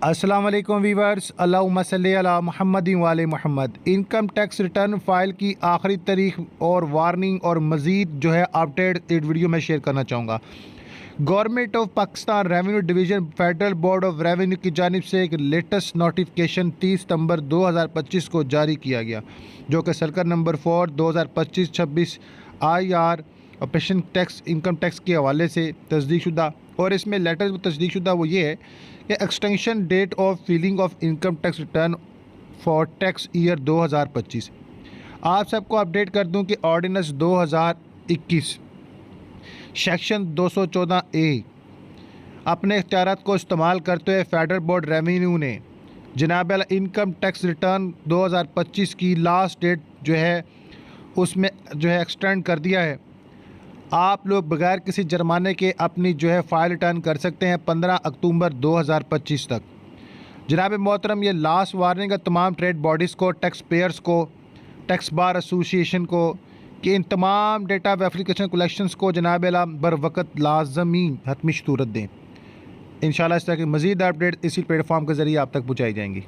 अस्सलाम वालेकुम वीवर्स, अल्लाहुम्मा सल्ली अला मुहम्मदिन वाले Mohammad. Income tax return file की आखिरी तारीख और वार्निंग और मज़ीद जो है अपडेट इस वीडियो में शेयर करना चाहूँगा। Government of Pakistan revenue division federal board of revenue की जानिब से एक लेटेस्ट नोटिफिकेशन 30 सितंबर 2025 को जारी किया गया, जो कि circle number 4 2025-26 IR operation tax income tax के हवाले से तस्दीक शुदा। और इसमें लेटर जो तस्दीक शुदा वो ये है कि extension date of filling of income tax return for tax year 2025। आप सबको अपडेट कर दूं कि ऑर्डिनेंस 2021 सेक्शन 214A अपने इख्तियारात को इस्तेमाल करते हुए फेडरल बोर्ड रेवेन्यू ने जनाब इनकम टैक्स रिटर्न 2025 की लास्ट डेट जो है उसमें जो है एक्सटेंड कर दिया है। आप लोग बगैर किसी जुर्माने के अपनी जो है फ़ाइल रिटर्न कर सकते हैं 15 अक्टूबर 2025 तक। जनाब मोहतरम, ये लास्ट वार्निंग है तमाम ट्रेड बॉडीज़ को, टैक्स पेयर्स को, टैक्स बार एसोसिएशन को कि इन तमाम डेटा वेरिफिकेशन कलेक्शंस को जनाब बर वक़्त लाजमी हतमी सूरत दें। इंशाल्लाह इस तरह की मज़ीद अपडेट इसी प्लेटफॉर्म के ज़रिए आप तक पहुँचाई जाएंगी।